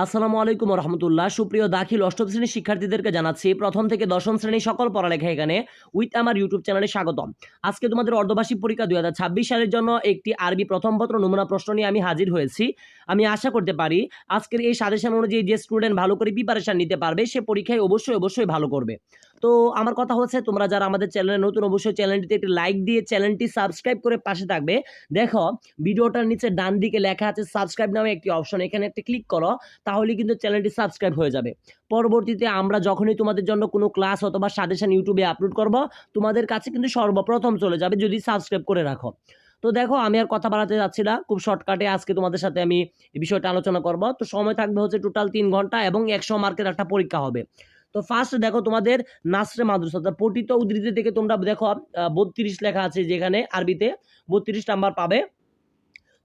আসসালামু আলাইকুম রহমতুল্লাহ। সুপ্রিয় দাখিল অষ্টম শ্রেণীর শিক্ষার্থীদেরকে জানাচ্ছি প্রথম থেকে দশম শ্রেণীর সকল পড়ালেখা এখানে উইথ আমার ইউটিউব চ্যানেলে স্বাগতম। আজকে তোমাদের অর্ধবার্ষিক পরীক্ষা 2026 সালের জন্য একটি আরবি প্রথম পত্র নমুনা প্রশ্ন নিয়ে আমি হাজির হয়েছি। আমি আশা করতে পারি আজকের এই সাজেশন অনুযায়ী যে স্টুডেন্ট ভালো করে প্রিপারেশন নিতে পারবে সে পরীক্ষায় অবশ্যই ভালো করবে। তো আমার কথা হচ্ছে, তোমরা যারা আমাদের চ্যানেলে নতুন অবশ্যই চ্যানেলটিতে একটি লাইক দিয়ে চ্যানেলটি সাবস্ক্রাইব করে পাশে থাকবে। দেখো ভিডিওটার নিচে ডান দিকে লেখা আছে সাবস্ক্রাইব নামে একটি অপশন, এখানে একটা ক্লিক করো, তাহলে কিন্তু চ্যানেলটি সাবস্ক্রাইব হয়ে যাবে। পরবর্তীতে আমরা যখনই তোমাদের জন্য কোনো ক্লাস অথবা সাজেশন ইউটিউবে আপলোড করব, তোমাদের কাছে কিন্তু সর্বপ্রথম চলে যাবে যদি সাবস্ক্রাইব করে রাখো। তো দেখো আমি আর কথা বাড়াতে যাচ্ছি না, খুব শর্টকাটে আজকে তোমাদের সাথে আমি এই বিষয়টা আলোচনা করব। তো সময় থাকবে হচ্ছে টোটাল 3 ঘন্টা এবং 100 মার্কের একটা পরীক্ষা হবে। তো ফার্স্ট দেখো তোমাদের নাসরে মাদ্রাসা পঠিত উদ্ধৃতি থেকে তোমরা দেখো 32 লেখা আছে, যেখানে আরবিতে 32 নাম্বার পাবে।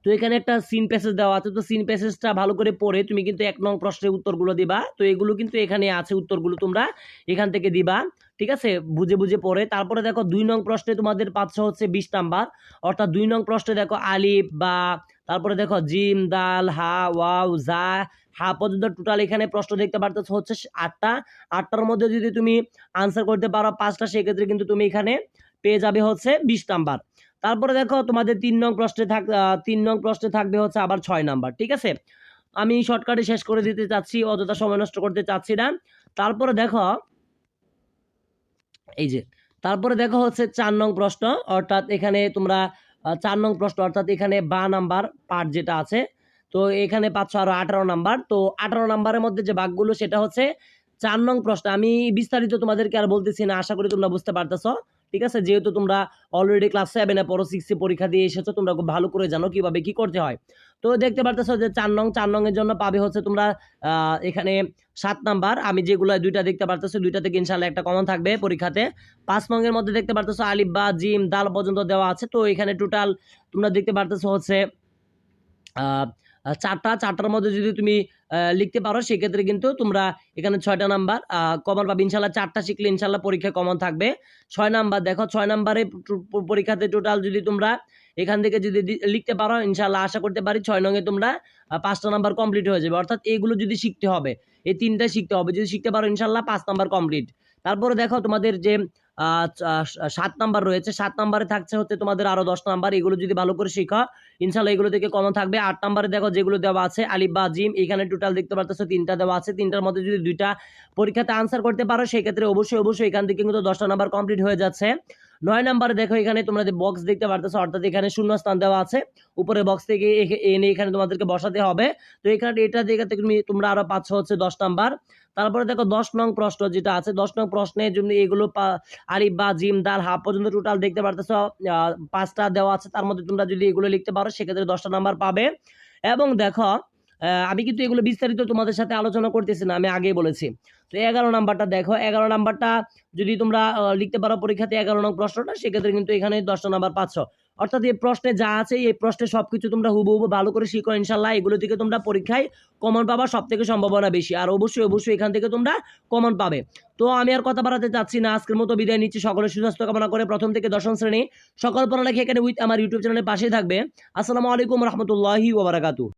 তো এখানে একটা সিন প্যাসেজ দেওয়া আছে, তো সিন প্যাসেজটা ভালো করে পড়ে তুমি কিন্তু 1 নং প্রশ্নের উত্তরগুলো দিবা। তো এগুলো কিন্তু এখানে আছে, উত্তরগুলো তোমরা এখান থেকে দিবা, ঠিক আছে, বুঝে পড়ে। তারপরে দেখো 2 নং প্রশ্নে তোমাদের পাচ্ছ হচ্ছে 20 নাম্বার, অর্থাৎ 2 নং প্রশ্নে দেখো আলিফ বা, তারপরে দেখো জিম দাল হা ওয়াও জা হা পর্যন্ত টোটাল এখানে প্রশ্ন দেখতে পারতেছ হচ্ছে 8টার মধ্যে যদি তুমি আনসার করতে পারো 5টা, সেক্ষেত্রে কিন্তু তুমি এখানে পেয়ে যাবে হচ্ছে 20 নাম্বার। তারপরে দেখো তোমাদের 3 নং প্রশ্নে থাকবে হচ্ছে আবার 6 নাম্বার, ঠিক আছে। আমি শর্টকাটে শেষ করে দিতে চাচ্ছি, অযথা সময় নষ্ট করতে চাচ্ছি না। তারপরে দেখো এই যে, তারপরে দেখো হচ্ছে 4 নং প্রশ্ন, অর্থাৎ এখানে তোমরা 4 নং প্রশ্ন, অর্থাৎ এখানে বা নাম্বার পার্ট যেটা আছে, তো এখানে পাচ্ছ আরো 18 নাম্বার। তো 18 নাম্বারের মধ্যে যে ভাগগুলো সেটা হচ্ছে 4 নং প্রশ্ন। আমি বিস্তারিত তোমাদেরকে আর বলতেছি না, আশা করি তোমরা বুঝতে পারতেছো, ঠিক আছে। যেহেতু তোমরা অলরেডি ক্লাস 7 এ পড়ো, 6 এ পরীক্ষা দিয়ে এসেছো, তোমরা খুব ভালো করে জানো কিভাবে কি করতে হয়। তো দেখতে পারতেছো যে 4 নং এর জন্য পাবে হচ্ছে তোমরা এখানে 7 নাম্বার। আমি যেগুলো দুইটা দেখতে পারতেছো, দুইটা থেকে ইনশাআল্লাহ একটা কমন থাকবে পরীক্ষাতে। 5 নং এর মধ্যে দেখতে পারতেছো আলিফ বা জিম দাল পর্যন্ত দেওয়া আছে। তো এখানে টোটাল তোমরা দেখতে পারতেছো হচ্ছে চারটার মধ্যে যদি তুমি লিখতে পারো, সেক্ষেত্রে কিন্তু তোমরা এখানে 6টা নাম্বার কমন পাবে ইনশাল্লাহ। 4টা শিখলে ইনশাল্লাহ পরীক্ষায় কমন থাকবে। 6 নাম্বার দেখো, 6 নাম্বারে পরীক্ষাতে টোটাল যদি তোমরা এখান থেকে যদি লিখতে পারো, ইনশাল্লাহ আশা করতে পারি 6 নং এ তোমরা 5টা নাম্বার কমপ্লিট হয়ে যাবে। অর্থাৎ এইগুলো যদি শিখতে হবে, এই 3টা শিখতে হবে, যদি শিখতে পারো ইনশাল্লাহ 5 নাম্বার কমপ্লিট। তারপরে দেখো তোমাদের যে 7 নাম্বার রয়েছে, 7 নাম্বারে থাকছে হচ্ছে তোমাদের আরো 10 নাম্বার। এগুলো যদি ভালো করে শিখো ইনশাল্লাহ এগুলো থেকে কমন থাকবে। 8 নাম্বারে দেখো যেগুলো দেওয়া আছে আলিফ বা জিম, এখানে টোটাল দেখতে পারতেছো 3টা দেওয়া আছে। 3টার মধ্যে যদি 2টা পরীক্ষাতে আনসার করতে পারো, সেই ক্ষেত্রে অবশ্যই এখান থেকে কিন্তু 10টা নাম্বার কমপ্লিট হয়ে যাচ্ছে। 9 নাম্বারে দেখো এখানে তোমরা বক্স দেখতে পারতেছো, অর্থাৎ এখানে শূন্য স্থান দেওয়া আছে, উপরে বক্স থেকে এনে এখানে তোমাদেরকে বসাতে হবে। তো এখানে এটা জায়গা থেকে তোমরা আরো পাচ্ছ হচ্ছে 10 নাম্বার। তারপরে দেখো 10 নং প্রশ্ন যেটা আছে, 10 নং প্রশ্নের জন্য এগুলো আলিফ বা জিম দাল হা পর্যন্ত টোটাল দেখতে পারতেছো 5টা দেওয়া আছে। তার মধ্যে তোমরা যদি এগুলো লিখতে পারো, সেক্ষেত্রে 10টা নাম্বার পাবে। এবং দেখো আমি কিন্তু এগুলো বিস্তারিত তোমাদের সাথে আলোচনা করতেছি না, আমি আগেই বলেছি। তো 11 নাম্বারটা দেখো, 11 নাম্বারটা যদি তোমরা লিখতে পারো পরীক্ষাতে 11 নং প্রশ্নটা, সেক্ষেত্রে কিন্তু এখানে 10টা নাম্বার পাচ্ছ। অর্থাৎ এই প্রশ্নে যা আছে, এই প্রশ্নে সবকিছু তোমরা হুবহু ভালো করে শিখো ইনশাল্লাহ, এগুলো থেকে তোমরা পরীক্ষায় কমন পাবা সব থেকে সম্ভাবনা বেশি। আর অবশ্যই এখান থেকে তোমরা কমন পাবে। তো আমি আর কথা বাড়াতে চাচ্ছি না, আজকের মতো বিদায় নিচ্ছি। সকলের সুস্বাস্থ্য কামনা করে প্রথম থেকে দশম শ্রেণী সকল পড়ালেখা এখানে উইথ আমার ইউটিউব চ্যানেলের পাশেই থাকবে। আসসালামু আলাইকুম রহমতুল্লাহি ওয়া বারাকাতুহু।